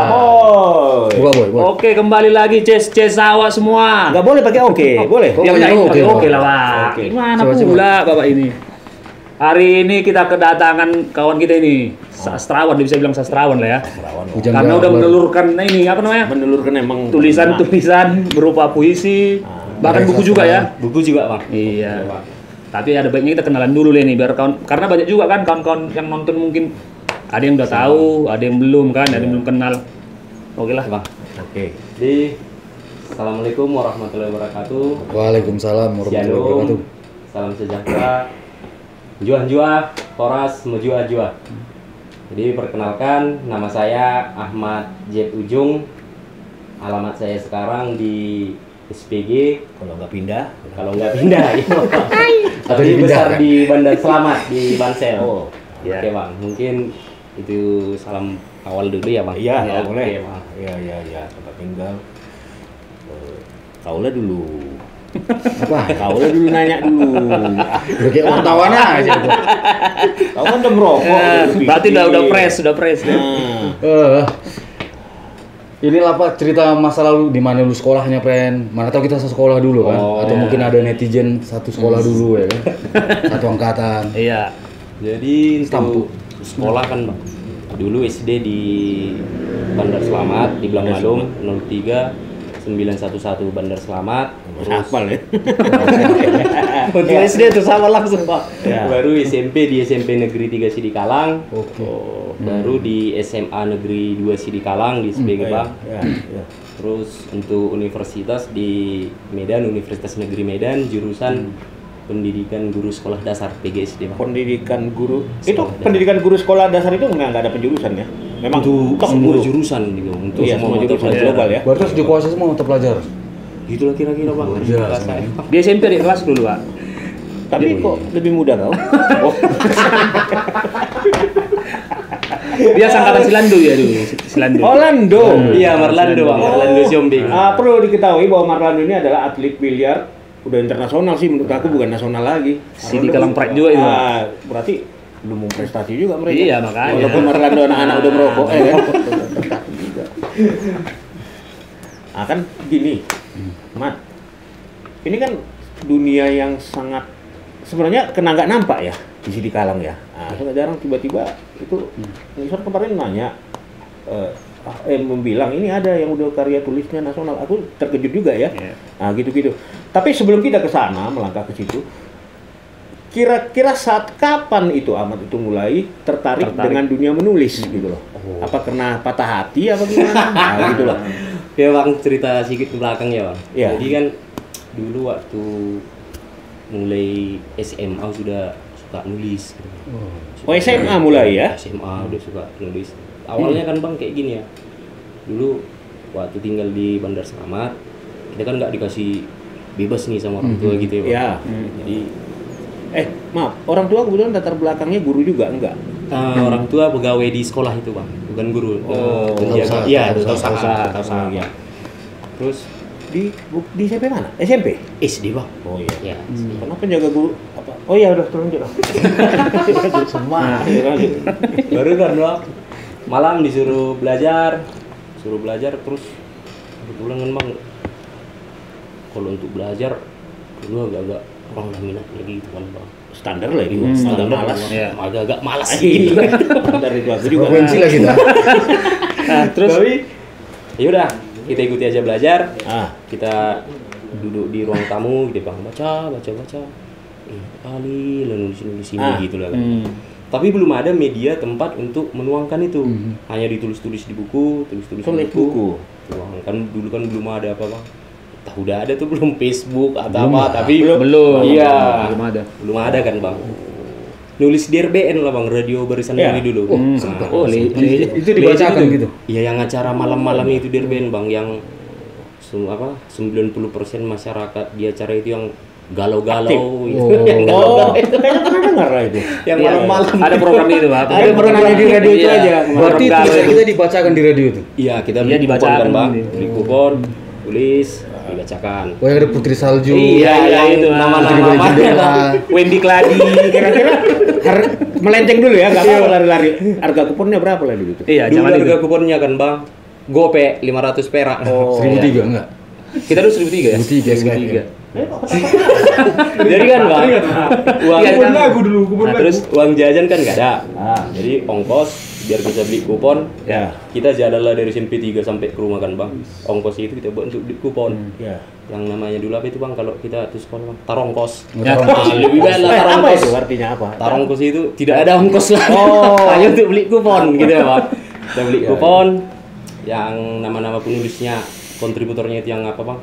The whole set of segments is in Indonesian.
Boy. Buka boy. Oke, kembali lagi Ces awak semua. Enggak boleh pakai oke, boleh. Ya udah Oke. oke lah, Pak. Oke. Gimana Coba. pula Bapak ini? Hari ini kita kedatangan kawan kita ini, sastrawan, bisa bilang sastrawan lah ya. Hujan Karena udah gabar. menelurkan ini apa namanya? Menelurkan emang Tulisan-tulisan berupa puisi, bahkan buku juga ya. Buku juga, Bang. Iya. Tapi ada baiknya kita kenalan dulu nih biar kawan, karena banyak juga kan kawan-kawan yang nonton mungkin ada yang udah tahu, ada yang belum kan, ada yang belum kenal. Oke lah, Bang. Oke. Jadi Assalamualaikum warahmatullahi wabarakatuh. Waalaikumsalam warahmatullahi wabarakatuh. Shalom. Salam sejahtera. Jua-jua, Horas, Mujua-jua. Jadi perkenalkan, nama saya Ahmad J. Ujung. Alamat saya sekarang di SPG. Kalau nggak pindah, Kalau nggak pindah, ya. Atau Tapi besar dipindahkan. di Bandar Selamat di Bansel. Oh, ya. Oke, Bang. Mungkin itu salam awal dulu ya, Bang. iya, Ya, boleh. oke, Bang. Iya, tempat tinggal. Kaulah dulu. Apa? Kaulah dulu nanya dulu. Udah kayak wartawan aja itu. Kau kan udah merokok. Berarti udah fresh. Nah, Ini lah Pak cerita masa lalu di mana lu sekolahnya, Pren. Mana tahu kita sekolah dulu kan? Oh, Atau iya. mungkin ada netizen satu sekolah dulu ya kan? Satu angkatan. Iya. Jadi Stampu. untuk sekolah kan, Bang. Dulu SD di Bandar Selamat di Belang Malung 03 911 Bandar Selamat. hafal ya. Untuk SD itu sama langsung, Pak. Ya. Baru SMP di SMP Negeri 3 Sidikalang. Oke. Baru di SMA Negeri 2 Sidikalang di SPG, Bang. Ya. Terus untuk universitas di Medan, Universitas Negeri Medan, jurusan Pendidikan Guru Sekolah Dasar PGSD, Bang. Pendidikan guru. Itu Sekolah pendidikan guru sekolah dasar itu nggak ada penjurusan ya. Memang Untuk tok semua guru. jurusan gitu, untuk Iya, semua semua mata jurusan pelajaran. global ya. Berarti harus dikuasai semua mata pelajaran. Gitulah kira-kira, Bang. Luar biasa. Rasanya. Di SMP di kelas dulu, Pak. Tapi kok lebih muda kau? Oh, Dia angkatan Silandu ya dulu, Silandu. Orlando. Iya, Marlando, Bang. Marlando Siombing. Perlu diketahui bahwa Marlando ini adalah atlet biliar udah internasional sih menurut aku, bukan nasional lagi. Sidikalang Pride juga itu. Berarti belum mau prestasi juga mereka. Iya, makanya. Walaupun Marlando anak-anak udah merokok kan. Prestasi juga. Kan gini, Mat. Ini kan dunia yang sangat sebenarnya kena nggak nampak ya di Sidikalang ya. Jarang tiba-tiba itu misal kemarin nanya membilang ini ada yang udah karya tulisnya nasional. Aku terkejut juga ya. Iya. Gitu-gitu. Tapi sebelum kita ke sana melangkah ke situ, kira-kira saat kapan itu Ahmad itu mulai tertarik dengan dunia menulis gitu loh? Apa karena patah hati apa gimana? Gitu loh. Ya, Bang, cerita sedikit ke belakang ya, Bang. Iya. Jadi kan dulu waktu mulai SMA sudah suka nulis. Oh, SMA mulai ya? SMA udah suka nulis. Awalnya kan, Bang, kayak gini ya. Dulu waktu tinggal di Bandar Selamat, kita kan nggak dikasih bebas nih sama orang tua gitu ya, Bang. Ya. Jadi Maaf, orang tua kebetulan latar belakangnya guru juga enggak? orang tua pegawai di sekolah itu, Bang, bukan guru. usaha. Iya, Usaha. tahu usaha. Iya. Terus Di SMP mana? SMP? SD, Bang. Oh iya. Ya. Kenapa jaga guru apa? Oh iya udah lanjut. Semua. Baru kan, Bang, malam disuruh belajar terus kebetulan kan, Bang, kalau untuk belajar dulu agak-agak kurang minat lagi gitu kan, Bang. Standar lah itu. Standar malas. Iya. Agak-agak malas Iya. gitu. Standar itu aku juga. Frekuensi lah kita. Terus ya udah, kita ikuti aja belajar. Kita duduk di ruang tamu gitu, Bang, baca. Kali nulis ini gitu lah kan. Tapi belum ada media tempat untuk menuangkan itu. Hanya ditulis-tulis di buku, tulis di buku. Kan dulu kan belum ada apa, Bang. Udah ada tuh belum Facebook atau apa, tapi Belum. Iya. Belum ada. Belum ada kan, Bang. Nulis di RBN lah, Bang, radio Barisan Iya. Muni dulu. Itu dibacakan gitu. Iya, yang acara malam-malam itu di RBN, Bang, yang 90% masyarakat di acara itu yang galau-galau gitu. Yang galau-galau itu. Kayaknya pernah dengar lah itu. Yang Iya, malam-malam. ada program itu, Pak. Ada programnya di radio itu aja. Berarti Program. tulisan kita dibacakan di radio tuh. Iya, kita Iya, beli kupon dibacakan. kan, Bang. Beli kupon, tulis. dibacakan. Oh, yang ada Putri Salju. Iya, yang itu, Putri Balik nama-nama Jendela. Wendy Kladi. Kira-kira melenceng dulu ya, nggak apa-apa lari-lari. Harga kuponnya berapa lah dulu tuh? Iya, dulu zaman itu. harga kuponnya kan bang, gope 500 perak. Oh, 1003 enggak? Kita dulu 1.300 ya? 1.300. 1.300. Jadi kan bang, uang Iya, Kupon kan. lagu dulu, kupon Nah, lagu. terus uang jajan kan nggak ada. Ah. Jadi ongkos biar bisa beli kupon, Ya. kita jalanlah dari SMP 3 sampai ke rumah kan bang. Ongkos itu kita buat untuk beli kupon. Ya. Yang namanya dulu apa itu bang kalau kita tuh sekolah bang? Tarongkos. Ya, Ah, lebih baik lah Apa tarongkos. itu artinya apa? Tarongkos itu tidak ada ongkos lah. Oh. Hanya untuk beli kupon gitu ya bang. Kita beli Ya, kupon yang nama-nama penulisnya, kontributornya itu yang apa bang?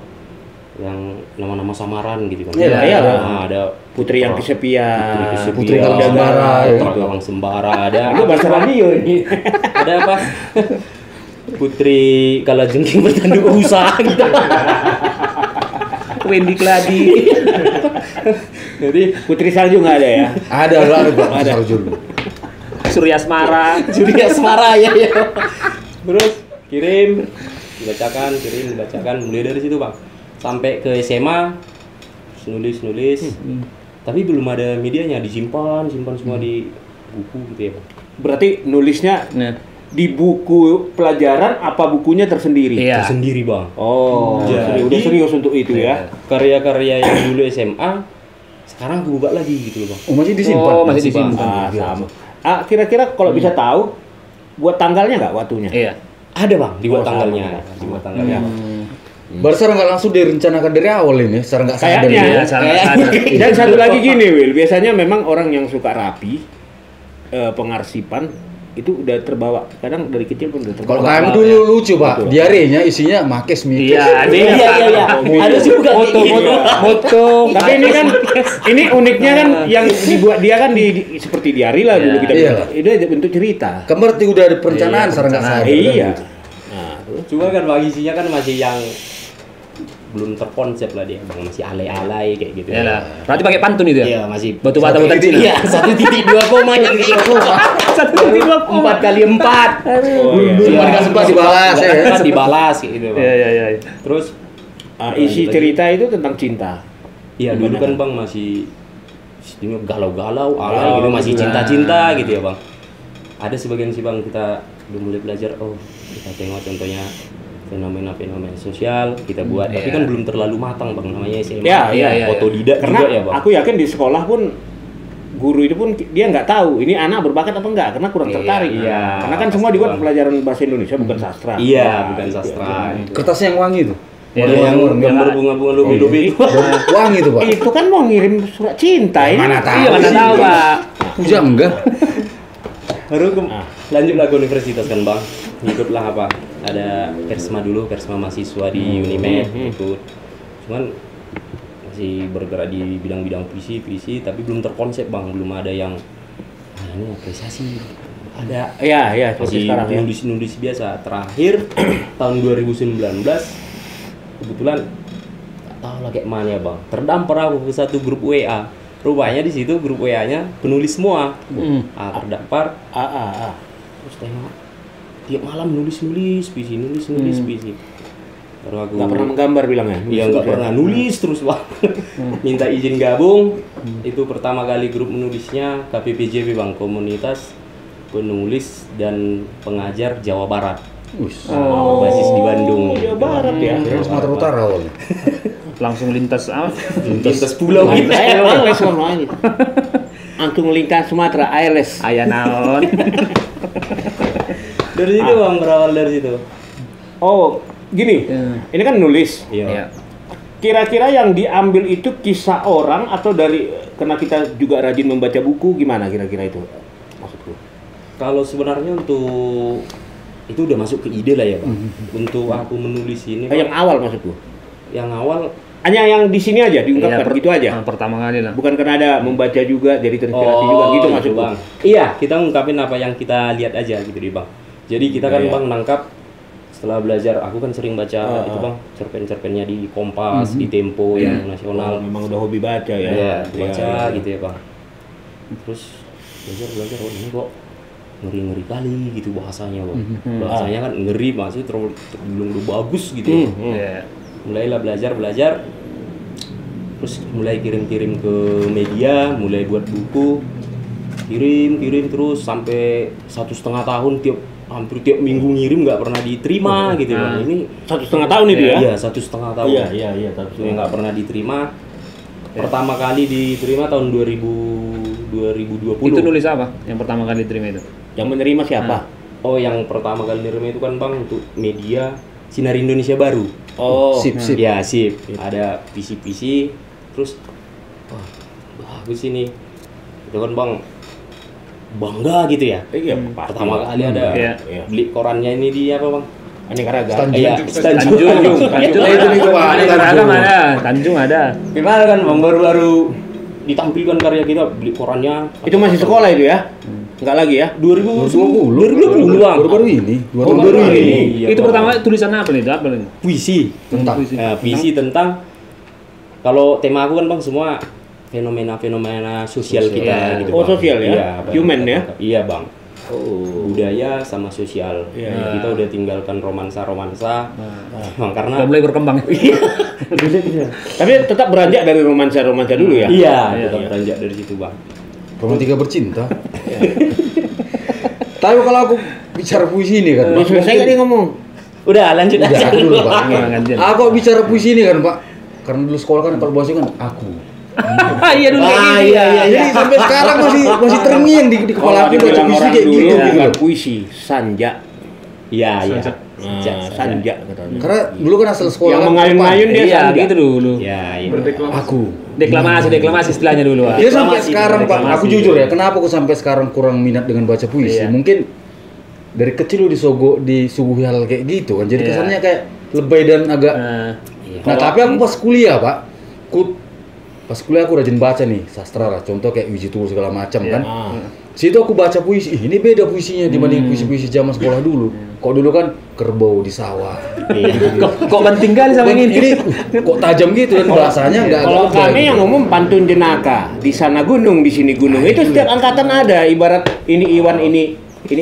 Yang nama-nama samaran gitu kan. Iya, iya. Nah, ada Putri yang kesepian. Putri Galang Sembara, Putra Galang Sembara, ada Itu bahasa radio ini. ada apa? Putri Kalajengking bertanduk usaha gitu. Wendy Kladi. Jadi Putri Salju nggak ada ya? Ada Pak Putri Salju. Surya Asmara. Juri Asmara ya. Terus kirim, dibacakan, mulai dari situ bang, sampai ke SMA, nulis. Tapi belum ada medianya, disimpan semua di buku gitu ya bang. Berarti nulisnya Nah, di buku pelajaran apa bukunya tersendiri? iya. Tersendiri bang. Oh, Jadi- udah serius untuk itu ya. Karya-karya yang dulu SMA, sekarang kebuka lagi gitu loh bang. Oh, masih disimpan. Oh, masih disimpan. Ah, sama. Ah, kira-kira kalau bisa tahu buat tanggalnya nggak waktunya? Iya. Ada bang, dibuat Oh, tanggalnya, sama. dibuat tanggalnya. Baru secara nggak langsung direncanakan dari awal ini, secara nggak sadar. Kayaknya. ya. Iya, sadar. Dan satu lagi gini, Will. Biasanya memang orang yang suka rapi, pengarsipan itu udah terbawa. Kadang dari kecil pun udah terbawa. Kalau kami dulu lucu Pak, Betul. diarenya isinya makes mikes. Iya, ada yang Iya. Ada juga kayak gitu. moto. Tapi ini kan, ini uniknya kan yang dibuat dia kan seperti diari lah dulu Iya. kita Iya. bilang. Itu aja bentuk cerita. Kemarin udah ada perencanaan, secara nggak sadar. Iya. kan? Nah, terus. Cuma kan bang isinya kan masih yang belum terkonsep lah dia, bang masih alay-alay kayak gitu. Ya lah. Berarti pakai pantun itu ya? Iya masih Batu bata buatan Cina. Iya 1.2 yang kayak gitu. 1.2 4x4. Oh, iya. Belum ada sempat dibalas ya. Dibalas kayak gitu bang. Iya. Terus Isi cerita itu tentang cinta. iya dulu kan bang masih ini galau-galau, alay Oh, gitu, masih gitu. cinta-cinta gitu ya bang. Ada sebagian sih bang kita belum mulai belajar, oh kita tengok contohnya fenomena-fenomena sosial kita buat, tapi kan belum terlalu matang bang, namanya SMA, Iya. otodidak Karena juga ya bang. aku yakin di sekolah pun guru itu pun dia nggak tahu ini anak berbakat apa enggak karena kurang tertarik. Iya. Karena kan semua dibuat pelajaran bahasa Indonesia bukan sastra. Iya, Nah, bukan itu sastra. ya. Kertasnya yang wangi tuh. Iya, yang yang- gambar bunga-bunga lobi-lobi itu. Wangi tuh Pak. Itu kan mau ngirim surat cinta ini. Mana tahu Iya, mana sih. tahu, Pak. Puja enggak? Baru lanjutlah ke universitas kan bang, ngikutlah apa? Ada Kersma dulu, Kersma mahasiswa di Unimed ikut. Cuman masih bergerak di bidang-bidang puisi, tapi belum terkonsep bang, belum ada yang ini apresiasi. Ada Iya, seperti masih sekarang ya. nulis biasa. Terakhir tahun 2019 kebetulan tak tahu lah kayak mana ya bang, terdampar aku ke satu grup WA. Rupanya di situ grup WA-nya penulis semua. Terdampar. Terus tengok tiap malam nulis puisi. Baru aku Nggak pernah menggambar bilangnya. iya nggak pernah nulis terus bang. Minta izin gabung. Itu pertama kali grup menulisnya KPPJB bang, Komunitas Penulis dan Pengajar Jawa Barat. Basis di Bandung. Jawa Barat ya. Kira Sumatera Utara awalnya. Langsung lintas Lintas pulau gitu. ALS ngomong aja. Antung lintas Sumatera ALS. aya naon. Dari situ bang, berawal dari situ. Oh, gini. Ini kan nulis. Iya. Iya. Kira-kira yang diambil itu kisah orang atau dari karena kita juga rajin membaca buku, gimana kira-kira itu maksudku? Kalau sebenarnya untuk itu udah masuk ke ide lah ya bang. Untuk aku menulis ini Yang Bang, awal maksudku. yang awal Hanya yang di sini aja diungkapkan gitu aja. Pertama kali lah. Bukan karena ada membaca juga jadi terinspirasi juga gitu maksudku. bang. Iya, kita ngungkapin apa yang kita lihat aja gitu deh bang. Jadi kita kan Iya. bang nangkap setelah belajar, aku kan sering baca itu bang, cerpen-cerpennya di Kompas, di Tempo yang nasional. Memang udah hobi baca ya. Iya, baca Iya. gitu ya bang. Terus belajar, oh ini kok ngeri-ngeri kali gitu bahasanya bang. Bahasanya kan ngeri, maksudnya terlalu bagus gitu. Ya. Iya. mulailah belajar, terus mulai kirim ke media, mulai buat buku, kirim terus sampai 1,5 tahun, hampir tiap minggu ngirim nggak pernah diterima gitu Bang. Ini 1,5 tahun itu ya? Iya, 1,5 tahun. Iya, Yang nggak pernah diterima. Pertama kali diterima tahun 2020. Itu nulis apa? Yang pertama kali diterima itu? Yang menerima siapa? Oh, yang pertama kali diterima itu kan Bang untuk media Sinar Indonesia Baru. Oh, Sip. Ya, sip. Ada PC, terus wah, bagus ini. Itu kan Bang bangga gitu ya. iya, Pertama kali ada Iya. beli korannya ini di apa Bang? Aneka Ragam. Tanjung. Iya, Tanjung Ada Ragam ada, Tanjung ada. Gimana kan Bang, baru-baru ditampilkan karya kita, beli korannya. Itu masih sekolah itu ya? Enggak lagi ya? 2020 Bang. Baru ini. Baru ini. Iya, Itu Bang. pertama tulisan apa nih? Apa nih? Puisi. Tentang Puisi tentang, kalau tema aku kan Bang semua fenomena sosial kita Iya. gitu. Oh, Bang. sosial ya? Iya, Bang. Human ya? Iya Bang. Oh. Budaya sama sosial. Iya, Nah, iya. kita udah tinggalkan romansa. Bang, karena Udah mulai berkembang. Tapi tetap beranjak dari romansa-romansa dulu ya? iya, Iya, tetap iya. beranjak dari situ Bang. romantika bercinta. Tapi kalau aku bicara puisi ini kan, Udah selesai nggak dia ngomong? Udah lanjut Udah, aja aku dulu, Pak. Gantian. Aku bicara puisi ini kan, Pak. Karena dulu sekolah kan kalau bahasa kan aku. Iya dulu kayak gitu. iya. Jadi sampai sekarang masih terngiang di kepala aku baca dibilang puisi orang kayak dulu, gitu gitu. bukan loh. puisi, sanja. Iya. Nah, sanja katanya. Karena dulu kan asal sekolah Yang kan mengayun-ngayun dia Iya, sanja. gitu dulu. Iya, iya. aku. Deklamasi istilahnya dulu. Ya sampai Reklamasi, sekarang Pak, reklamasi. aku jujur ya, kenapa aku sampai sekarang kurang minat dengan baca puisi? Iya. Mungkin dari kecil lu disuguhi hal kayak gitu kan. Jadi Iya. kesannya kayak lebay dan agak. Nah, tapi aku pas kuliah, Pak, pas kuliah aku rajin baca nih sastra lah, contoh kayak Wiji Tuul segala macam Iya. kan. Ah. Situ aku baca puisi, ih, ini beda puisinya dibanding puisi-puisi zaman sekolah dulu. Kok dulu kan kerbau di sawah. Kok penting kali sama yang Ini kok tajam gitu dan bahasanya enggak Kalau kami yang umum pantun jenaka, di sana gunung, di sini gunung. Itu setiap angkatan ada. Ibarat ini Iwan ini.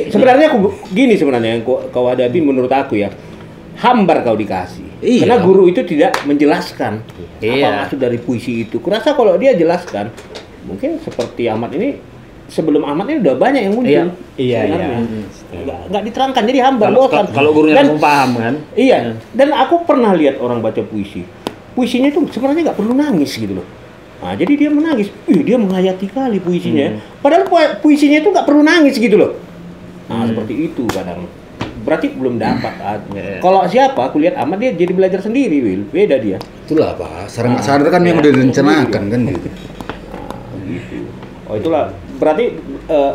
Sebenarnya aku gini sebenarnya yang kau hadapi menurut aku ya. Hambar kau dikasih. Iya. Karena guru itu tidak menjelaskan apa Iya. maksud dari puisi itu. Kurasa kalau dia jelaskan, mungkin seperti Ahmad ini, sebelum Ahmad ini udah banyak yang muncul. Iya, sebenarnya. iya. Nggak diterangkan, jadi hambar, bosan. Kalau gurunya Dan- langsung paham kan? Iya, dan aku pernah lihat orang baca puisi. Puisinya itu sebenarnya nggak perlu nangis gitu loh. Nah, jadi dia menangis. Dia menghayati kali puisinya. Padahal puisinya itu nggak perlu nangis gitu loh. Nah, seperti itu kadang. Berarti belum dapat. Kalau siapa? Aku lihat Ahmad dia jadi belajar sendiri, Will. Beda dia. Itulah Pak, sadar kan yang udah direncanakan kan gitu. Gitu. Oh, itulah. Berarti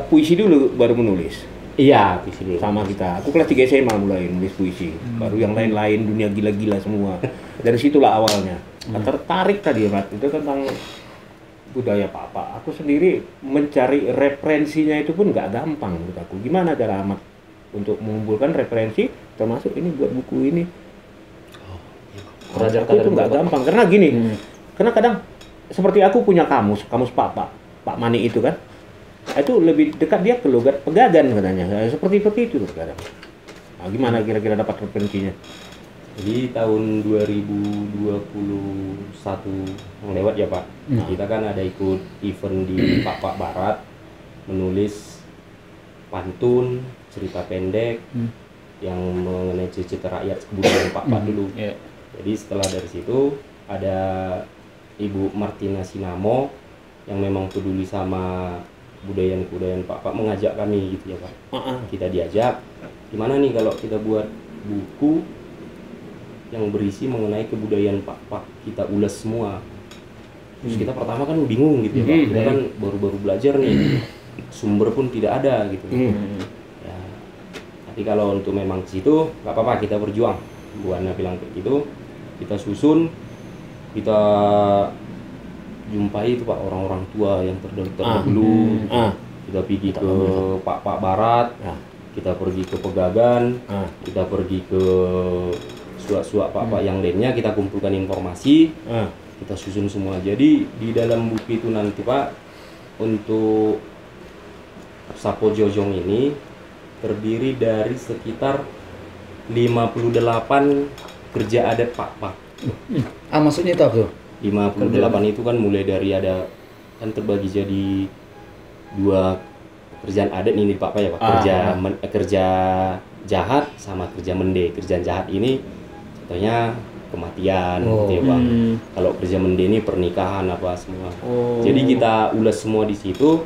puisi dulu baru menulis. Iya, puisi dulu. Sama kita. Aku kelas 3 SMA mulai nulis puisi. Baru yang lain-lain dunia gila-gila semua. Dari situlah awalnya. Tertarik tadi, Mat. Itu tentang budaya Papa. Aku sendiri mencari referensinya itu pun nggak gampang menurut aku. Gimana cara Ahmad untuk mengumpulkan referensi termasuk ini buat buku ini? Belajar Aku itu nggak gampang karena gini. Karena kadang seperti aku punya kamus Papa, Pak Mani itu kan. Itu lebih dekat dia ke logat Pegagan katanya. Seperti itu sekarang. Nah, gimana kira-kira dapat referensinya? Jadi tahun 2021 yang lewat ya Pak, kita kan ada ikut event di Pak Barat, menulis pantun, cerita pendek yang mengenai cita rakyat kebudayaan Pak dulu. Iya. Jadi setelah dari situ ada Ibu Martina Sinamo yang memang peduli sama kebudayaan Pak mengajak kami gitu ya Pak. Kita diajak, gimana nih kalau kita buat buku yang berisi mengenai kebudayaan Pak kita ulas semua. Terus kita pertama kan bingung gitu ya Pak, kita kan baru-baru belajar nih, sumber pun tidak ada gitu. Ya, tapi kalau untuk memang ke situ nggak apa-apa, kita berjuang. Bu Ana bilang kayak gitu, kita susun, kita jumpai itu Pak orang-orang tua yang terdahulu. Kita pergi ke Pak Barat, kita pergi ke Pegagan, kita pergi ke suak-suak Pak yang lainnya, kita kumpulkan informasi, kita susun semua. Jadi di dalam buku itu nanti Pak, untuk Sapo Jojong ini terdiri dari sekitar 58 kerja adat Pak. Maksudnya itu apa tuh? 58 itu kan mulai dari ada kan terbagi jadi dua kerjaan adat nih Pak ya Pak. Kerja jahat sama kerja mende. Kerjaan jahat ini contohnya kematian gitu ya Pak. Kalau kerja mende ini pernikahan apa semua. Jadi kita ulas semua di situ.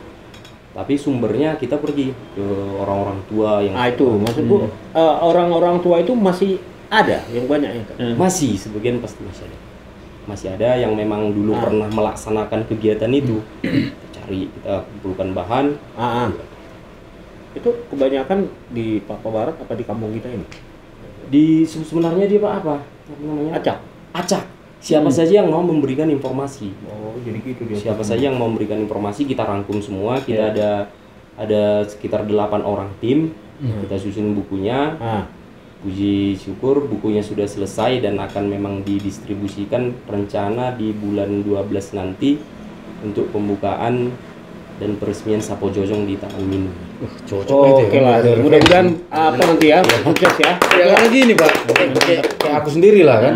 Tapi sumbernya kita pergi ke orang-orang tua yang itu maksudku orang-orang tua itu masih ada yang banyak ya Kak? Masih sebagian pasti masih ada yang memang dulu pernah melaksanakan kegiatan itu. Kita kumpulkan bahan. Itu kebanyakan di Papua Barat apa di kampung kita ini? Sebenarnya dia Pak apa namanya? Acak. Siapa saja yang mau memberikan informasi. Jadi gitu dia. Siapa saja yang mau memberikan informasi kita rangkum semua. Kita ada sekitar 8 orang tim. Kita susun bukunya. Puji syukur bukunya sudah selesai dan akan memang didistribusikan rencana di bulan 12 nanti untuk pembukaan dan peresmian Sapo Jojong di Taman Minu. Oke lah, mudah-mudahan nanti ya, sukses ya. Ya karena gini Pak, kayak aku sendiri lah kan.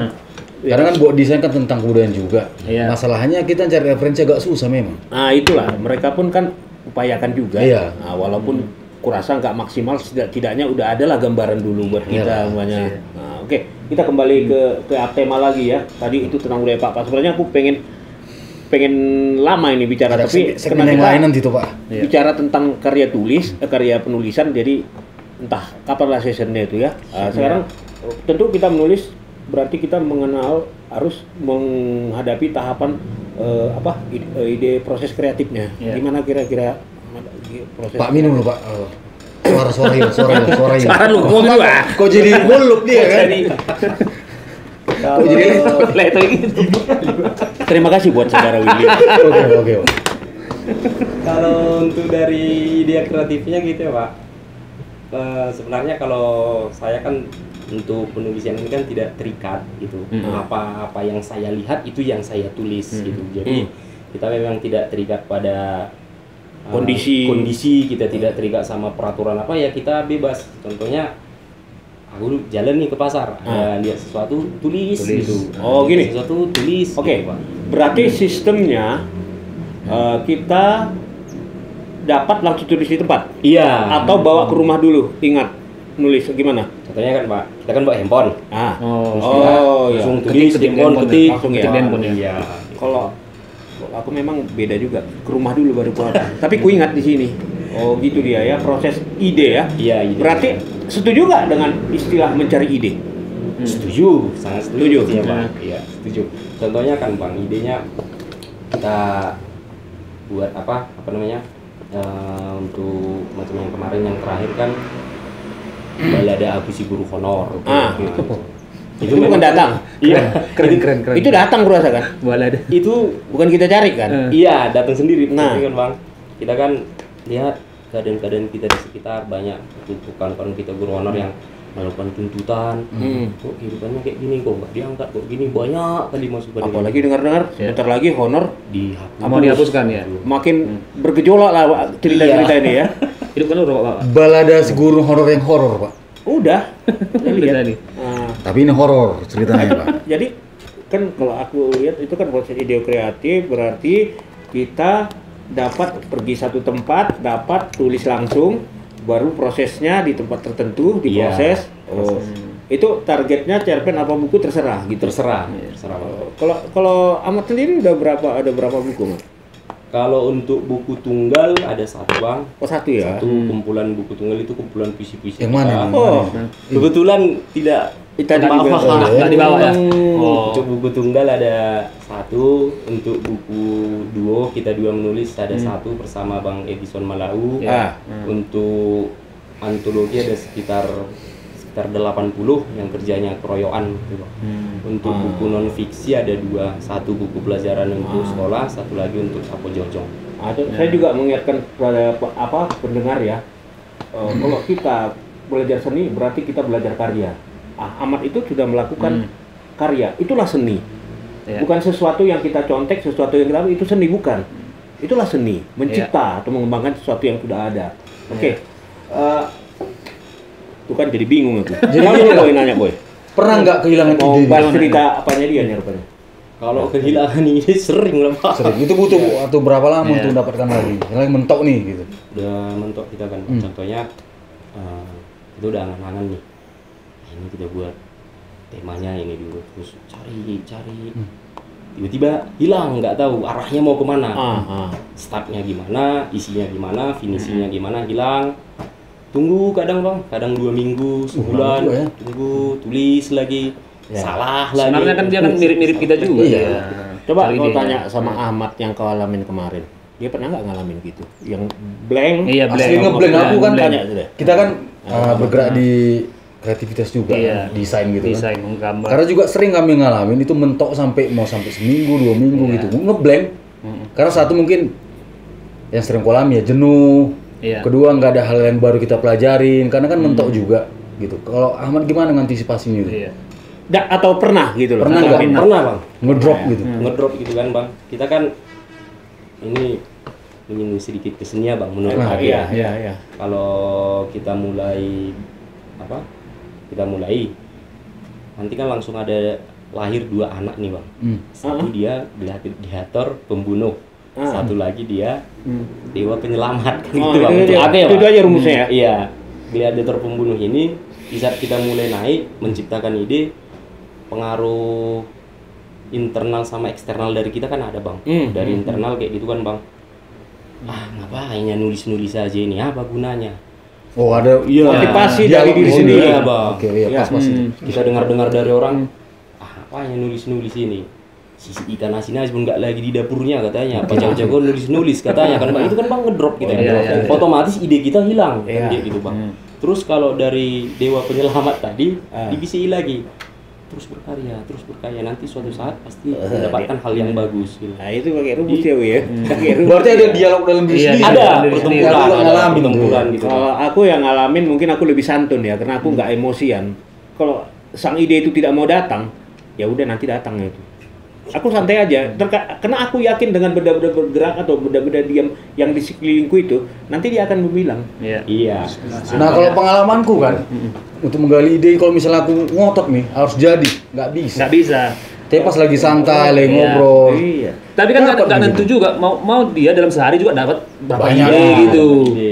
Karena kan buat desain kan tentang kebudayaan juga. Masalahnya kita cari referensi agak susah memang. Itulah, mereka pun kan upayakan juga. Walaupun kurasa nggak maksimal, setidaknya udah ada lah gambaran dulu buat kita semuanya. Oke, kita kembali ke tema lagi ya. Tadi itu tentang budaya Pak. Sebenarnya aku pengen lama ini bicara, tapi karena yang lain nanti tuh Pak. Bicara tentang karya penulisan, jadi entah kapan lah sessionnya itu ya. Sekarang tentu kita menulis berarti kita harus menghadapi tahapan ide proses kreatifnya. Gimana kira-kira proses? Pak minum dulu Pak. Suara Sekarang lu ngomong dulu ah. Kok jadi muluk dia kan? Terima kasih buat saudara Willy. Oke. Kalau untuk dari ide kreatifnya gitu ya Pak. Sebenarnya kalau saya kan untuk penulisan ini kan tidak terikat gitu. Apa yang saya lihat itu yang saya tulis gitu. Jadi kita memang tidak terikat pada kondisi, kita tidak terikat sama peraturan apa ya, kita bebas. Contohnya aku jalan nih ke pasar, ada lihat sesuatu tulis gitu. Gini. Sesuatu tulis. Oke. Gitu, Pak. Berarti sistemnya kita dapat langsung tulis di tempat. Iya. Atau bawa ke rumah dulu, ingat nulis gimana? Contohnya kan Pak, kita kan bawa handphone. Langsung tulis ketik handphone, ketik langsung ya. Iya. Kalau aku memang beda juga, ke rumah dulu baru keluar. Tapi ku ingat di sini. Gitu dia ya, proses ide ya. Iya, ide. Berarti setuju nggak dengan istilah mencari ide? Setuju, sangat setuju. Setuju. Iya, Pak. Iya, setuju. Contohnya kan Bang, idenya kita buat apa namanya? Untuk macam yang kemarin yang terakhir kan balada aku si guru honor. Gitu. Itu bukan datang. Iya, Keren. Itu datang kurasa kan? Balada. Itu Bukan kita cari kan? iya, datang sendiri. Nah. Tapi kan Bang, kita kan lihat keadaan-keadaan kita di sekitar, banyak kawan-kawan kita guru honor yang melakukan tuntutan. Kok kehidupannya kayak gini, kok nggak diangkat, kok gini, banyak kali masuk pada Apalagi dengar-dengar sebentar lagi honor Mau dihapuskan ya. makin bergejolak lah cerita-cerita ini ya. Hidup kan udah Pak. Balada si guru horor yang horor Pak. Udah. Saya lihat. Tadi. Tapi ini horor ceritanya Pak. Jadi kan kalau aku lihat itu kan proses ide kreatif, berarti kita dapat pergi satu tempat, dapat tulis langsung, baru prosesnya di tempat tertentu diproses. Itu targetnya cerpen apa buku terserah gitu. Terserah. Kalau Ahmad sendiri ada berapa buku, Mas? Kalau untuk buku tunggal ada satu Bang. Satu ya. Satu kumpulan buku tunggal itu kumpulan puisi-puisi. Yang mana? Kebetulan tidak Tadi dibawa ya. Untuk buku tunggal ada satu, untuk buku duo kita dua menulis ada satu bersama Bang Edison Malau. Untuk antologi ada sekitar 80 yang kerjanya keroyokan gitu. Untuk buku non fiksi ada dua, satu buku pelajaran untuk sekolah, satu lagi untuk Sapo Jojong. Saya juga mengingatkan kepada pendengar ya, kalau kita belajar seni berarti kita belajar karya. Ahmad itu sudah melakukan karya, itulah seni. Bukan sesuatu yang kita contek, sesuatu yang kita itu seni, bukan. Itulah seni, mencipta atau mengembangkan sesuatu yang sudah ada. Oke. Itu kan jadi bingung aku. Jadi boy nanya boy. Pernah nggak kehilangan Mau ide? bahas cerita apanya dia nih rupanya? Kalau kehilangan ini sering lah Pak. Sering. Itu butuh atau berapa lama Iya. untuk mendapatkan lagi? Yang lain mentok nih gitu. Udah mentok kita kan. Contohnya itu udah angan-angan nih. Nah, ini kita buat temanya ini dulu, terus cari. Tiba-tiba hilang, nggak tahu arahnya mau kemana. Startnya gimana, isinya gimana, finishingnya gimana, hilang. Tunggu kadang Bang, kadang 2 minggu, sebulan, lama juga ya. tunggu, tulis lagi, salah lagi. Sebenarnya kan dia kan mirip-mirip kita juga. Iya. Ya. Coba Cari kau dia. tanya sama Ahmad yang kau alamin kemarin. Dia pernah nggak ngalamin gitu? Yang blank? Iya, blank. Asli ngeblank aku kan. Tanya sudah. Kita kan bergerak di kreativitas juga, Iya. desain gitu kan. Desain menggambar. Karena juga sering kami ngalamin itu mentok sampai seminggu, 2 minggu gitu, ngeblank. Karena satu mungkin yang sering kau alami ya jenuh. Iya. Kedua nggak ada hal yang baru kita pelajarin, karena kan mentok juga gitu. Kalau Ahmad gimana mengantisipasinya itu? Iya. Atau pernah gitu loh? Pernah nggak? ngalamin? Pernah Bang. Ngedrop gitu. Ngedrop gitu kan Bang. Kita kan ini menyinggung sedikit kesenian Bang menurut Nah, aku Iya, ya. iya. Kalau kita mulai nanti kan langsung ada lahir 2 anak nih Bang. Satu dia gladiator pembunuh. Satu lagi dia dewa penyelamat kan Oh, gitu Bang. itu dia. Ada ya, Itu Bang? aja rumusnya ya? Iya. Gladiator pembunuh ini di saat kita mulai naik menciptakan ide, pengaruh internal sama eksternal dari kita kan ada Bang. Dari internal kayak gitu kan Bang. Ngapain ya nulis aja ini, apa gunanya? Oh ada Motivasi dialog dari diri gitu sendiri. ya. Iya, Bang. Oke, iya pas itu. Kita dengar dari orang, apa yang nulis ini? Sisi ikan asin aja pun nggak lagi di dapurnya katanya. Apa jago-jago nulis katanya kan Bang. Itu kan Bang ngedrop kita. Iya, iya, iya. Otomatis ide kita hilang Iya. kan kayak gitu Bang. Terus kalau dari dewa penyelamat tadi dibisi lagi. Terus berkarya, nanti suatu saat pasti mendapatkan hal yang bagus gitu. Nah itu pakai rumus ya, Wi ya. Pakai rumus. Berarti ada dialog dalam diri Iya, sendiri. Ada Dari pertempuran, sendiri. ada Ngalamin pertempuran gitu. Kalau aku yang ngalamin mungkin aku lebih santun ya, karena aku nggak emosian. Kalau sang ide itu tidak mau datang, ya udah nanti datang itu. Aku santai aja, karena aku yakin dengan benda-benda bergerak atau benda-benda diam yang di sekelilingku itu, nanti dia akan bilang. Iya. Iya. Nah kalau pengalamanku kan, untuk menggali ide, kalau misalnya aku ngotot nih, harus jadi, nggak bisa. Nggak bisa. Tapi pas lagi santai, lagi Iya. ngobrol. Iya. Tapi kan Dapat nggak gitu. nentu juga. Mau dia dalam sehari juga dapat berapa Banyak. ide gitu.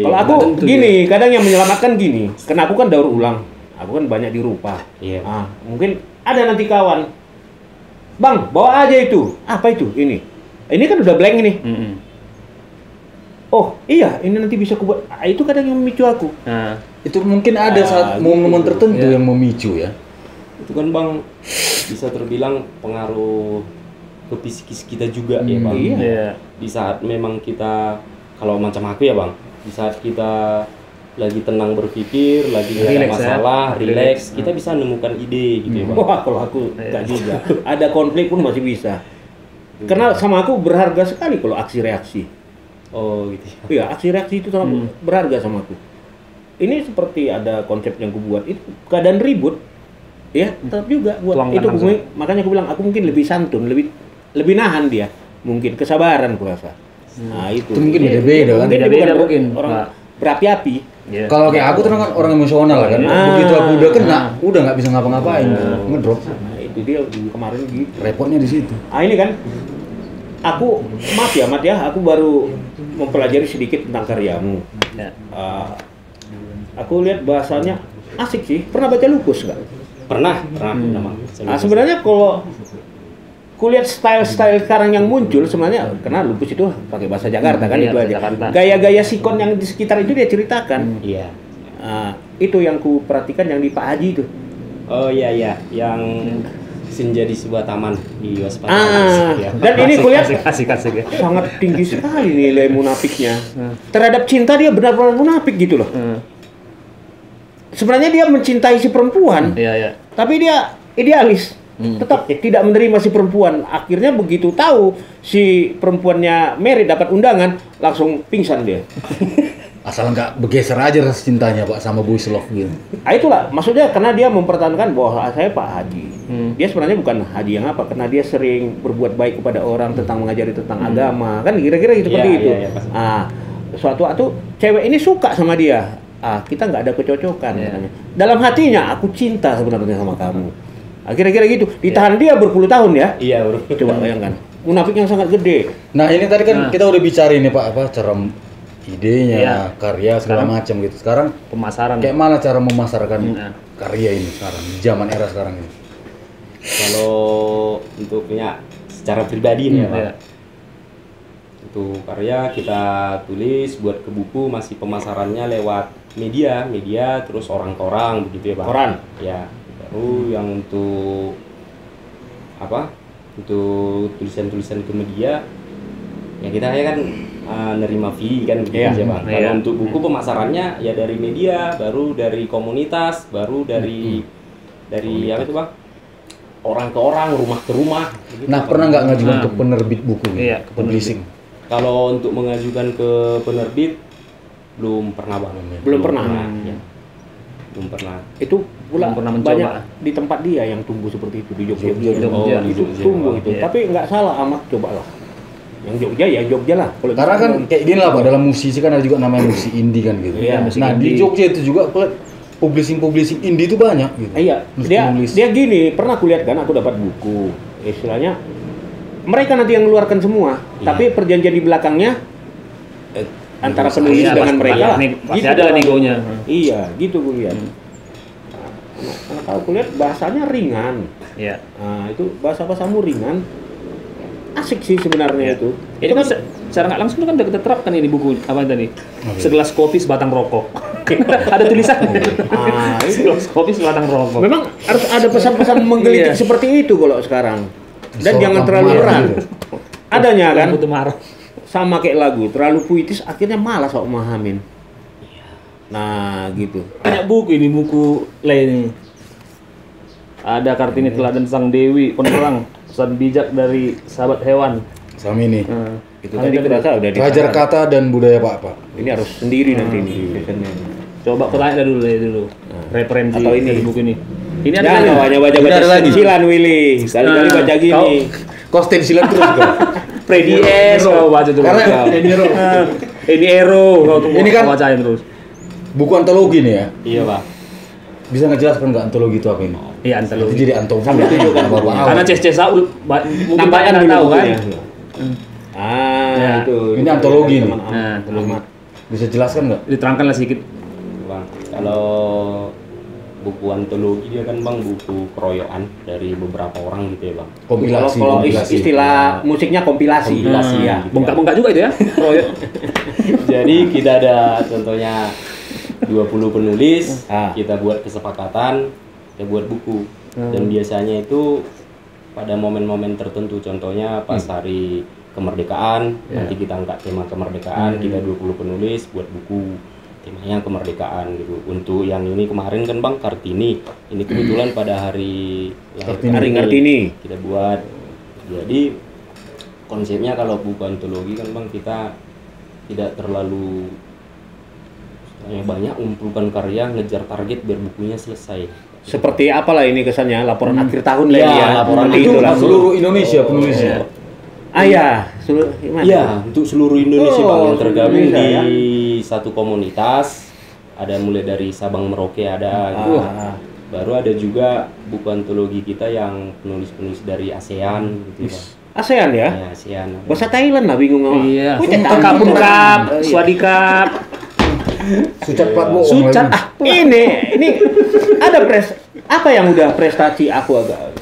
Kalau aku Nggak tentu gini, kadang yang menyelamatkan gini, karena aku kan daur ulang, aku kan banyak dirupa. Iya. Mungkin ada nanti kawan, Bang, bawa aja itu. Apa itu? Ini kan udah blank ini. Oh iya, ini nanti bisa aku buat. Itu kadang yang memicu aku. Nah, Itu mungkin ada saat momen-momen tertentu Iya. yang memicu ya. Itu kan Bang bisa terbilang pengaruh ke psikis kita juga ya Bang. Iya. iya. Di saat memang kita, kalau macam aku ya Bang, di saat kita lagi tenang berpikir, lagi nggak ada Relax ya. masalah, Relax. relax, kita bisa menemukan ide gitu ya Bang. Wah, kalau aku nggak juga. Ada konflik pun masih bisa. Karena sama aku berharga sekali kalau aksi reaksi. Oh gitu ya. Iya, aksi reaksi itu sangat berharga sama aku. Ini seperti ada konsep yang aku buat itu keadaan ribut, ya tetap juga buat Tuangkan itu. langsung. Makanya aku bilang aku mungkin lebih santun, lebih nahan dia, mungkin kesabaran aku rasa. Nah itu. Itu mungkin Iya, beda-beda kan? dia Beda-beda bukan mungkin. orang Nah. berapi-api. Iya. Kalau kayak aku terus kan orang emosional kan. Begitu aku udah kena, udah nggak bisa ngapa-ngapain, ngedrop. Nah itu dia kemarin gitu. Repotnya di situ. Ini kan aku maaf ya Mat ya, aku baru mempelajari sedikit tentang karyamu. Ya. Aku lihat bahasanya asik sih. Pernah baca Lupus nggak? Pernah Bang. Sebenarnya kalau kulihat style-style sekarang yang muncul sebenarnya karena Lupus itu pakai bahasa Jakarta kan, Iya, itu bahasa aja. Jakarta. Gaya-gaya sikon yang di sekitar itu dia ceritakan. Iya. Itu yang ku perhatikan yang di Pak Haji itu. Oh iya, yang senja di sebuah taman di Waspada. Ya. Dan ini kulihat Asik ya. sangat tinggi sekali nilai munafiknya. Terhadap cinta dia benar-benar munafik gitu loh. Sebenarnya dia mencintai si perempuan, Iya, iya. tapi dia idealis. Tetap tidak menerima si perempuan. Akhirnya begitu tahu si perempuannya Mary dapat undangan, langsung pingsan dia. Asal nggak bergeser aja rasa cintanya Pak sama Boys Love gitu. Itulah maksudnya, karena dia mempertahankan bahwa saya Pak Haji. Dia sebenarnya bukan haji yang apa, karena dia sering berbuat baik kepada orang, tentang mengajari tentang agama, kan kira-kira seperti Iya, itu. iya, pasti. Suatu waktu cewek ini suka sama dia. Kita nggak ada kecocokan Iya. katanya. Dalam hatinya aku cinta sebenarnya sama kamu. Kira-kira gitu. Ditahan dia berpuluh tahun ya. Iya, bro. Coba bayangkan. Munafik yang sangat gede. Nah ini tadi kan kita udah bicara ini Pak, apa cara idenya, Iya. karya segala macam gitu. Sekarang Pemasaran. kayak mana cara memasarkan karya ini sekarang di zaman era sekarang ini? Kalau untuk punya secara pribadi nih ya, Pak. Iya. Untuk karya kita tulis buat ke buku masih pemasarannya lewat media terus orang ke orang begitu ya, Pak. Koran. Ya. Baru yang untuk apa? Untuk tulisan-tulisan ke media ya kita ya kan nerima fee kan gitu Iya. aja, Bang. Iya. Kalau untuk buku pemasarannya ya dari media, baru dari komunitas, baru dari apa itu, Bang? Orang ke orang, rumah ke rumah. Begitu, Nah Bang. pernah nggak ngajukan ke penerbit buku nih? Iya, ke Publishing. Kalau untuk mengajukan ke penerbit belum pernah, Bang. Belum pernah. Ya. Belum pernah. Itu pula Belum pernah mencoba. banyak di tempat dia yang tumbuh seperti itu di Jogja. Jogja. Itu Jogja. tumbuh itu. Iya. Tapi nggak salah amat, cobalah. Yang Jogja ya Jogja lah. Kalau Karena gitu kan kayak gini lah Pak, dalam musisi kan ada juga namanya musisi indie kan gitu. Iya, musik Nah di indie. Jogja itu juga publishing indie itu banyak gitu. Iya, dia gini, pernah kulihat kan aku dapat buku. Istilahnya mereka nanti yang mengeluarkan semua, Iya. tapi perjanjian di belakangnya antara penulis Iya, dengan pasti- mereka lah. pasti ada Bang. negonya. Iya, gitu gue lihat. Nah, kalau kulihat bahasanya ringan. Iya. Nah, itu bahasa-bahasamu ringan. Asik sih sebenarnya itu. Ini kan secara nggak langsung kan udah kita terapkan ini buku apa tadi? Segelas kopi sebatang rokok. Ada tulisan. Ah, itu. Segelas kopi sebatang rokok. Memang harus ada pesan-pesan menggelitik Iya. seperti itu kalau sekarang. Dan Disorot jangan lampu terlalu merah berat. gitu. Adanya kan, Lampu marah. sama kayak lagu, terlalu puitis akhirnya malas kok memahamin. Nah, gitu. Banyak buku ini, buku lain. Ada Kartini Teladan Sang Dewi, Penerang, pesan bijak dari sahabat hewan. Sama ini. Itu tadi ternyata udah Pelajar dikatakan. kata dan budaya Pak. Ini harus sendiri nanti ini. Coba aku tanya dulu referensi Atau ini. dari buku ini. Ini ada Jangan lagi. baca Ini ada lagi. stensilan Willy. Kali-kali Nah, baca gini. Kau stensilan terus kan? Freddy S, kau baca dulu. Karena Ini Ero, kau tunggu Ini kan- kau bacain terus. buku antologi nih ya. Iya, Pak. Bisa ngejelaskan nggak antologi itu apa ini? Iya, Nanti antologi. jadi antologi. Sampai tunjukkan Bapak bukunya. Karena Ces Saul mungkin banyak Nampakkan yang dulu tahu kan. bukunya. Ah, Ya. itu. Ini antologi nih. Teman Nah, antologi. Ahmad. Bisa jelaskan nggak? Diterangkanlah sedikit. Bang, kalau buku antologi dia kan, Bang, buku keroyokan dari beberapa orang gitu ya, Bang. Kompilasi. Kalau kompilasi. istilah musiknya kompilasi. Kompilasi, ya. Gitu Bengkak-bengkak juga itu ya. Proyek. Jadi kita ada contohnya 20 penulis, Ah. kita buat kesepakatan, kita buat buku. Dan biasanya itu pada momen-momen tertentu, contohnya pas hari kemerdekaan, nanti kita angkat tema kemerdekaan, kita 20 penulis buat buku temanya kemerdekaan gitu. Untuk yang ini kemarin kan, Bang, Kartini. Ini kebetulan pada hari lahir Hari Kartini. kita buat. Jadi konsepnya kalau buku antologi kan, Bang, kita tidak terlalu banyak umpulkan karya, ngejar target biar bukunya selesai. Seperti apalah ini kesannya laporan akhir tahun lah Ya, ini ya. laporan Seperti Itu itulah. seluruh Indonesia penulisnya. Ah ya, seluruh gimana? Iya, untuk seluruh Indonesia, Oh, Bang, yang tergabung Indonesia, di ya. satu komunitas. Ada mulai dari Sabang Merauke ada, gitu. Ah. Baru ada juga buku antologi kita yang penulis-penulis dari ASEAN gitu, Bang. ASEAN ya. Ya, ASEAN. ada. Bahasa Thailand lah bingung awak. Iya. Wih, tetap Kapun bingung. kap, Iya. swadikap. Sucat plat bohong. Sucat lagi. Ini ada apa yang udah prestasi aku agak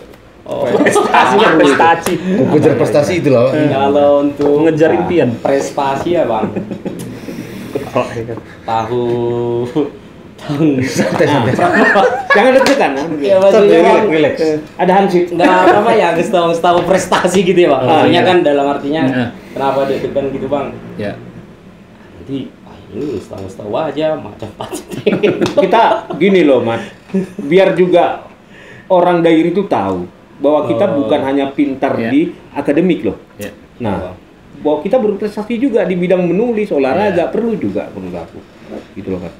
Prestasi. Kau kejar prestasi itu lah. Pak. Kalau untuk Mengejar impian. prestasi ya, Bang. tahun jangan deg-degan. ya maksudnya, Bang, Relax. Ada hansip. nggak apa ya, tahu prestasi gitu ya, Bang. Maksudnya iya. kan dalam artinya Iya. kenapa deg-degan gitu, Bang? Ya. Nanti ini tahu aja macam-macam. Kita gini loh, Mat. Biar juga orang dairi itu tahu bahwa kita bukan hanya pintar Iya. di akademik loh. Ya. Nah, bahwa kita berprestasi juga di bidang menulis, olahraga perlu juga menurut aku. Gitu loh, Mat.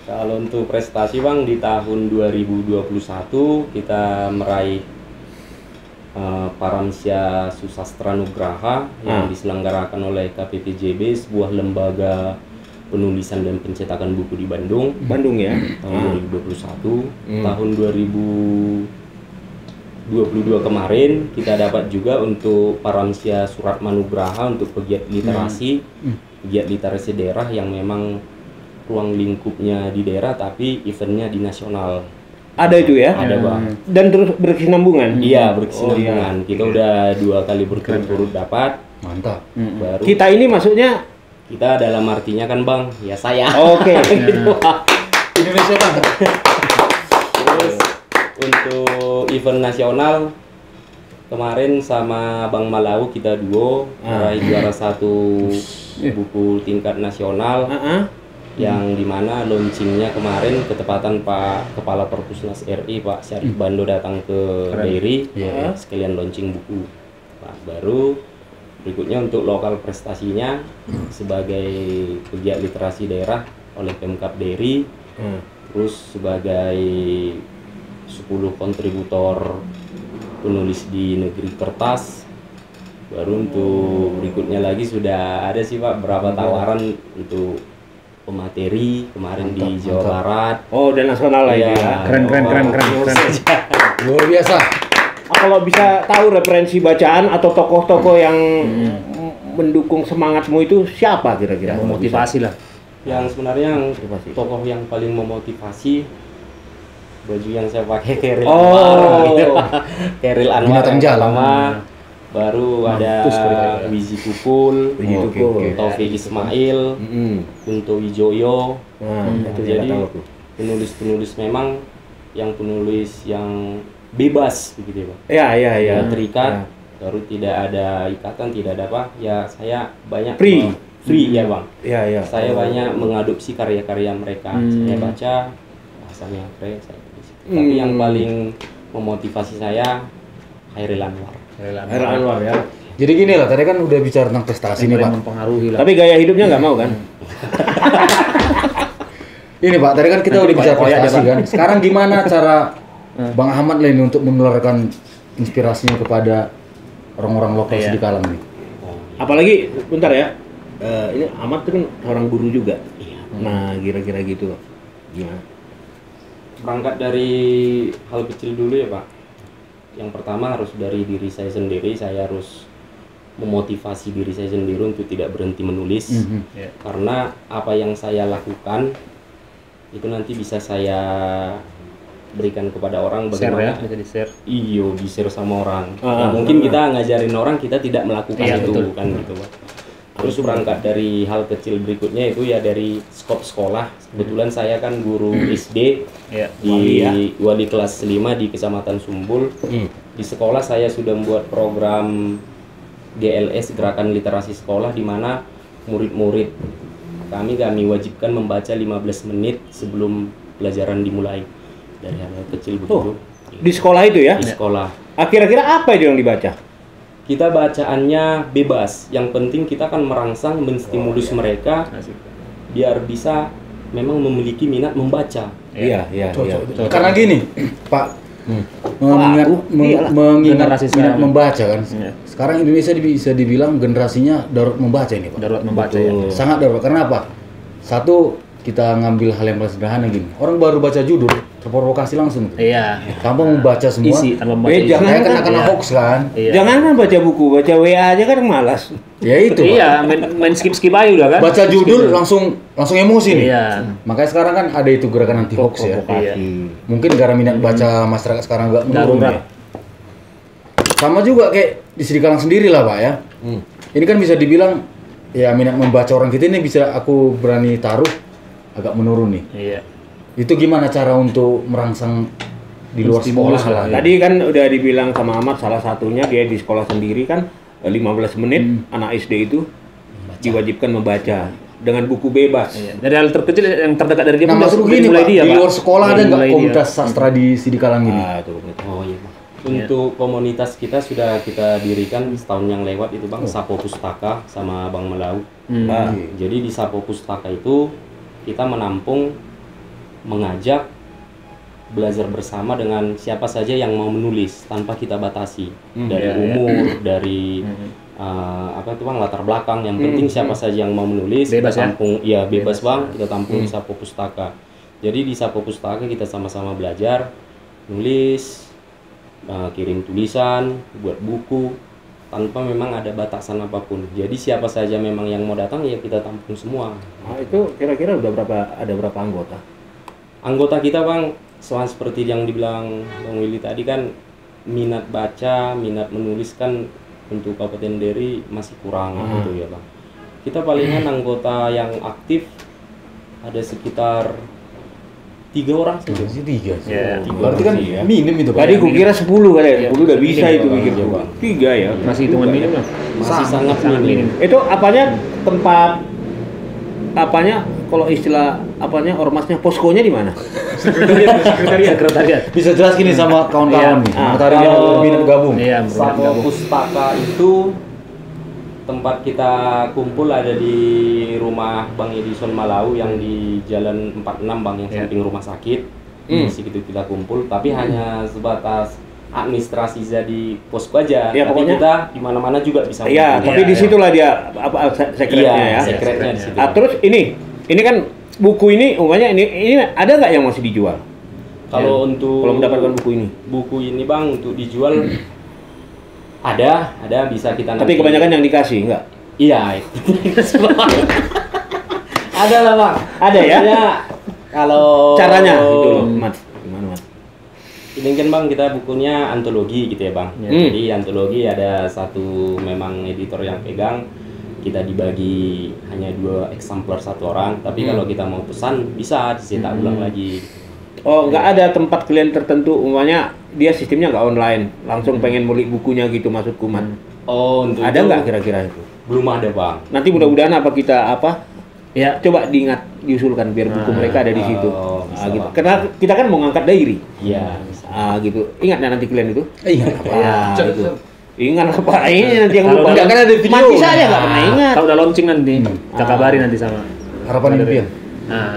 Kalau untuk prestasi, Bang, di tahun 2021 kita meraih Paramsya Susastra Nugraha yang diselenggarakan oleh KPPJB, sebuah lembaga penulisan dan pencetakan buku di Bandung. Bandung ya. Tahun 2021, tahun 2022 22 kemarin kita dapat juga untuk Paramsia Surat Manugraha untuk pegiat literasi, pegiat literasi daerah yang memang ruang lingkupnya di daerah tapi eventnya di nasional. Ada itu ya? Ada Bang. Dan terus berkesinambungan? Iya, berkesinambungan. Oh, iya. Kita udah 2 kali berturut-turut dapat. Mantap. Baru Kita ini maksudnya? kita dalam artinya kan Bang, ya saya. Oke. Gitu. Indonesia Bang. Terus untuk event nasional kemarin sama Bang Malau kita duo meraih juara 1 buku tingkat nasional. Yang dimana launchingnya kemarin ketepatan Pak Kepala Perpusnas RI Pak Syarif Bando datang ke Dairi sekalian launching buku. Nah, baru berikutnya untuk lokal prestasinya sebagai pegiat literasi daerah oleh Pemkab Dairi, terus sebagai 10 kontributor penulis di negeri kertas. Baru untuk berikutnya lagi sudah ada sih Pak berapa tawaran untuk pemateri kemarin di Jawa Barat. Oh, dan nasional lah ya. Keren. Luar biasa. Kalau bisa tahu referensi bacaan atau tokoh-tokoh yang mendukung semangatmu itu siapa kira-kira? Motivasi lah. Yang sebenarnya yang tokoh yang paling memotivasi baju yang saya pakai Keril Anwar gitu. Keril Anwar yang pertama. Baru ada Wizi Kupul, Taufik Ismail, Kunto Wijoyo. Jadi penulis-penulis memang yang penulis yang bebas begitu ya Pak. Iya. Terikat, baru tidak ada ikatan, tidak ada apa. Ya saya banyak Free ya Bang. Iya. Saya banyak mengadopsi karya-karya mereka. Saya baca bahasanya keren, saya tulis. Tapi yang paling memotivasi saya Khairil Anwar. Khairil Anwar ya. Jadi gini lah, tadi kan udah bicara tentang prestasi nih Pak. Mempengaruhi lah. Tapi gaya hidupnya nggak mau kan? Ini Pak, tadi kan kita udah bicara prestasi kan. Sekarang gimana cara Bang Ahmad lah ini untuk menularkan inspirasinya kepada orang-orang lokal Sidikalang nih? Apalagi, bentar ya. Ini Ahmad tuh kan orang guru juga. Nah, kira-kira gitu. Gimana? Berangkat dari hal kecil dulu ya Pak. Yang pertama harus dari diri saya sendiri. Saya harus memotivasi diri saya sendiri untuk tidak berhenti menulis. Karena apa yang saya lakukan itu nanti bisa saya berikan kepada orang bagaimana di-share. Iyo, di-share sama orang. Mungkin kita ngajarin orang, kita tidak melakukan itu kan gitu Pak. Terus berangkat dari hal kecil berikutnya itu ya dari skop sekolah. Kebetulan saya kan guru SD di wali kelas 5 di Kecamatan Sumbul. Di sekolah saya sudah membuat program GLS Gerakan Literasi Sekolah di mana murid-murid kami wajibkan membaca 15 menit sebelum pelajaran dimulai. Dari hal kecil begitu. Di sekolah itu ya? Di sekolah. Kira-kira apa itu yang dibaca? Kita bacaannya bebas. Yang penting kita kan merangsang, menstimulus mereka biar bisa memang memiliki minat membaca. Iya. Karena gini, Pak, mengingat minat membaca kan. Sekarang Indonesia bisa dibilang generasinya darurat membaca ini Pak. Darurat membaca ya. Sangat darurat. Karena apa? Satu, kita ngambil hal yang paling sederhana gini. Orang baru baca judul, terprovokasi langsung. Iya. Tanpa membaca semua. Isi tanpa membaca. Jangan kena hoax kan. Iya. Jangan kan baca buku, baca WA aja kan malas. Ya itu. Iya, main skip aja udah kan. Baca judul langsung emosi nih. Iya. Makanya sekarang kan ada itu gerakan anti hoax ya. Iya. Mungkin gara minat baca masyarakat sekarang agak menurun ya. Darurat. Sama juga kayak di Sidikalang sendiri lah Pak ya. Ini kan bisa dibilang ya minat membaca orang kita ini bisa aku berani taruh agak menurun nih. Iya. Itu gimana cara untuk merangsang di luar sekolah lah? Tadi kan udah dibilang sama Ahmad salah satunya dia di sekolah sendiri kan 15 menit anak SD itu diwajibkan membaca dengan buku bebas. Iya. Dari hal terkecil yang terdekat dari dia Nah maksud gini Pak, di luar sekolah ada nggak Mulai komunitas sastra di Sidikalang ini? Oh iya Pak. Untuk komunitas kita sudah kita dirikan setahun yang lewat itu Bang, Sapo Pustaka sama Bang Melau. Jadi di Sapo Pustaka itu kita menampung, mengajak, belajar bersama dengan siapa saja yang mau menulis tanpa kita batasi dari umur, dari apa itu Bang, latar belakang. Yang penting siapa saja yang mau menulis bebas, kita tampung, ya bebas Bang, ya. kita tampung di Sapo Pustaka. Jadi di Sapo Pustaka kita sama-sama belajar nulis, kirim tulisan, buat buku, tanpa memang ada batasan apapun. Jadi siapa saja memang yang mau datang ya kita tampung semua. Nah, itu kira-kira ada berapa anggota? Anggota kita Bang, soal seperti yang dibilang Bang Willy tadi kan, minat baca, minat menulis kan untuk Kabupaten Deri masih kurang gitu ya Bang. Kita palingan anggota yang aktif ada sekitar 3 orang saja. Masih 3 sih. Ya. Berarti kan Ya. minim itu Pak. Tadi kukira 10 kali ya, 10 udah bisa itu Bang. mikir. Iya, Bang. 3 ya. Masih hitungan minim lah. Masih sangat sangat minim. Itu apanya tempat apanya kalau istilah apanya ormasnya poskonya di mana? Sekretariat. Bisa jelas gini sama kawan-kawan Iya. nih. Ah, Matahari yang kalau- minat gabung. Iya, Sako Pustaka itu tempat kita kumpul ada di rumah Bang Edison Malau yang di Jalan 46 Bang, yang Iya. samping rumah sakit. Di situ kita kumpul, tapi hanya sebatas administrasi jadi posko aja. Ya, tapi pokoknya- kita di mana-mana juga bisa. Iya, kumpul. tapi Iya, disitulah dia apa sekretnya ya. Sekretnya di situ. Ah, terus ini kan buku ini umpamanya ini ada nggak yang masih dijual? Kalau untuk Kalau mendapatkan buku ini Bang untuk dijual ada bisa kita tapi nanti- kebanyakan yang dikasih enggak? Iya, itu. Ada lah Bang. Ada ya? Maksudnya, kalau Caranya gitu loh, Mat. Gimana, Mat? ini kan Bang, kita bukunya antologi gitu ya Bang. Jadi antologi ada satu memang editor yang pegang. Kita dibagi hanya 2 eksemplar satu orang. Tapi kalau kita mau pesan bisa dicetak ulang lagi. Oh, nggak ada tempat klien tertentu, umpamanya dia sistemnya nggak online, langsung pengen beli bukunya gitu maksudku, Mat. Oh, untuk Ada itu nggak kira-kira itu? belum ada Bang. Nanti mudah-mudahan apa kita apa? Ya. Coba diusulkan biar buku mereka ada di situ. Oh, bisa, Gitu. Bang. Karena kita kan mau ngangkat diary. Iya. Gitu. Ingat nggak nanti klien itu? Ingat apa? Gitu. Ingat apa? Ini nanti yang Kalau lupa. udah kan ada video. Mati saja nggak pernah ingat. Kalau udah launching nanti, kita kabari nanti sama. Harapan impian. Nah,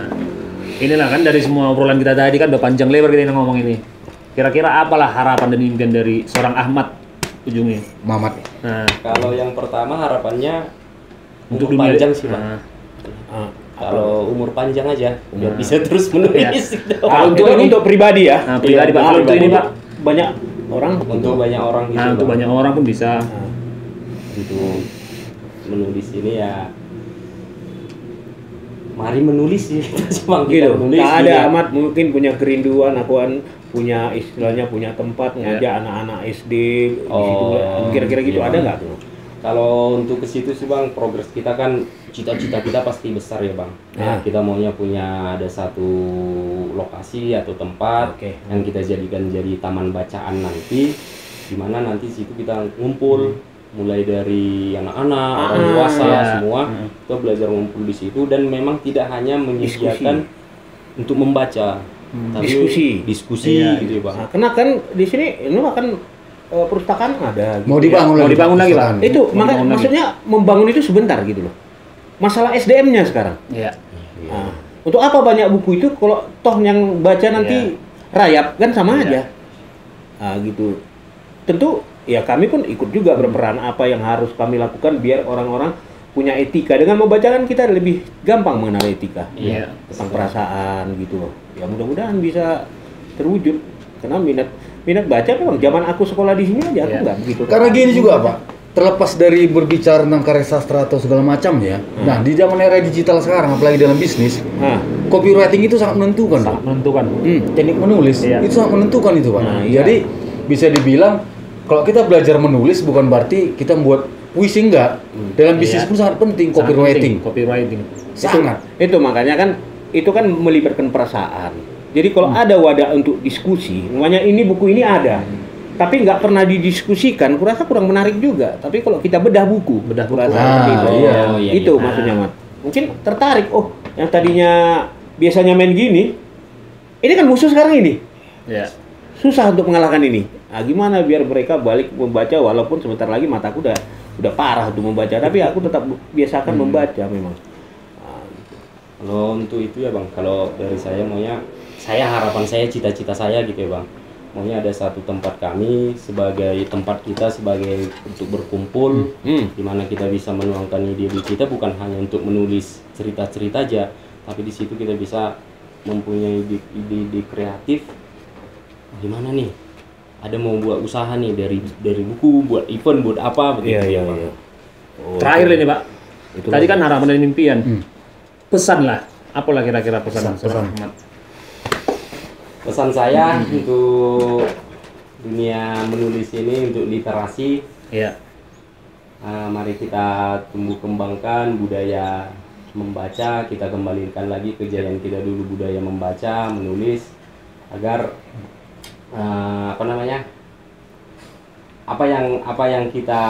inilah kan dari semua obrolan kita tadi kan udah panjang lebar kita ngomong ini. Kira-kira apalah harapan dan impian dari seorang Ahmad ujungnya? Mamat. Nah, Kalau yang pertama harapannya untuk umur dunia panjang sih Bang. Nah, Kalau umur panjang aja biar bisa terus menulis. Untuk ini untuk pribadi ya. Nah, pribadi, Pak. Kalau untuk ini, Pak, banyak orang Untuk banyak orang gitu. nah untuk Bang. banyak orang pun bisa. Untuk menulis ini ya, mari menulis sih Bang, kita gitu. menulis. Tak ada juga. amat mungkin punya kerinduan aku kan punya istilahnya punya tempat ngajak anak-anak SD di situ. Oh, Kira-kira gitu iya, ada Bang. nggak tuh? Kalau untuk ke situ sih Bang, progres kita kan cita-cita kita pasti besar ya Bang. Ya. Kita maunya punya ada satu lokasi atau tempat Oke. yang kita jadikan jadi taman bacaan nanti, di mana nanti situ kita ngumpul mulai dari anak-anak, orang dewasa ya. semua kita belajar ngumpul di situ, dan memang tidak hanya menyediakan untuk membaca, tapi diskusi Iya, gitu ya Bang. Nah, karena kan di sini ini kan perpustakaan ada. Gitu Mau dibangun Mau lagi. dibangun lagi, Pak. perpustakaan. Itu Mau maka dibangun lagi. maksudnya membangun itu sebentar gitu loh. Masalah SDM-nya sekarang. Iya. Nah, untuk apa banyak buku itu kalau toh yang baca nanti rayap kan sama Iya. aja. Nah, gitu. Tentu ya kami pun ikut juga berperan apa yang harus kami lakukan biar orang-orang punya etika. Dengan membacakan kita lebih gampang mengenal etika. Iya. Tentang perasaan gitu loh. Ya mudah-mudahan bisa terwujud. Karena minat baca memang zaman aku sekolah di sini aja aku Iya. nggak begitu. Karena gini juga Pak, terlepas dari berbicara tentang karya sastra atau segala macam ya. Nah, di zaman era digital sekarang, apalagi dalam bisnis, Nah, copywriting itu sangat menentukan, Pak. Sangat menentukan. Teknik menulis Iya. itu sangat menentukan itu, Pak. Nah, iya. Jadi bisa dibilang kalau kita belajar menulis bukan berarti kita membuat puisi enggak. Dalam bisnis Iya. pun sangat penting Sangat copywriting. penting, Copywriting. Sangat. itu makanya kan itu kan melibatkan perasaan. Jadi kalau ada wadah untuk diskusi, namanya ini buku ini ada, tapi nggak pernah didiskusikan, kurasa kurang menarik juga. Tapi kalau kita bedah buku, kurasa Ah, seperti itu. iya. Oh, iya, Itu iya. maksudnya, Mat. Mungkin tertarik. Oh, yang tadinya biasanya main gini, ini kan musuh sekarang ini. Iya. Susah untuk mengalahkan ini. Nah, gimana biar mereka balik membaca walaupun sebentar lagi mataku udah parah untuk membaca, tapi aku tetap biasakan membaca memang. Kalau untuk itu ya Bang, kalau dari saya maunya, harapan saya, cita-cita saya gitu ya Bang, maunya ada satu tempat kami sebagai tempat kita sebagai untuk berkumpul, di mana kita bisa menuangkan ide-ide kita, bukan hanya untuk menulis cerita-cerita aja, tapi di situ kita bisa mempunyai ide-ide kreatif. Gimana nih ada mau buat usaha nih dari buku, buat event, buat apa begitu. Iya. Terakhir ini Pak, Itu tadi kan harapan dan impian. Pesan lah, apalah kira-kira pesan seorang Ahmad? Pesan saya untuk dunia menulis ini, untuk literasi, Iya. mari kita tumbuh kembangkan budaya membaca, kita kembalikan lagi kejayaan kita dulu, budaya membaca, menulis, agar apa yang kita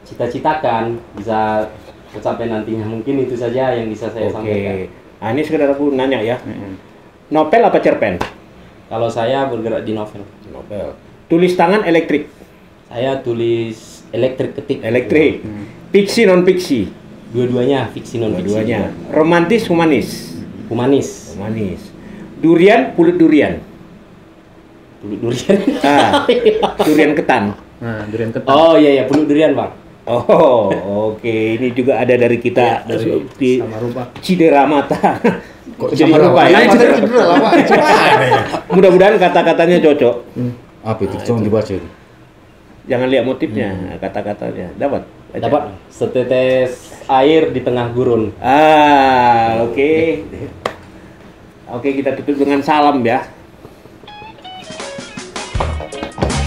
cita-citakan bisa tercapai nantinya. Mungkin itu saja yang bisa saya sampaikan. Nah, ini sekedar aku nanya ya. Novel apa cerpen? Kalau saya bergerak di novel. Novel. Tulis tangan elektrik. Saya tulis elektrik ketik. Elektrik. Fiksi non fiksi. Dua-duanya fiksi non fiksi. Dua-duanya. Romantis humanis. Humanis. Humanis. Durian pulut durian. Pulut durian. Durian ketan. Nah, durian ketan. Oh iya pulut durian Bang. Oh, oke. Ini juga ada dari kita di Sama rupa. Cidera Mata. Kok Jadi sama lupa ya? cedera lah, Pak. Gimana ya? Mudah-mudahan kata-katanya cocok. Apa itu? Coba dibaca itu. Jangan lihat motifnya, kata-katanya. Dapat? Baca. Dapat setetes air di tengah gurun. Oke. Oke, kita tutup dengan salam ya.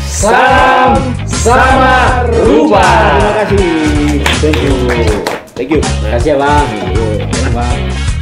Salam sama rupa. Terima kasih. Thank you. Terima kasih ya Bang. Bang.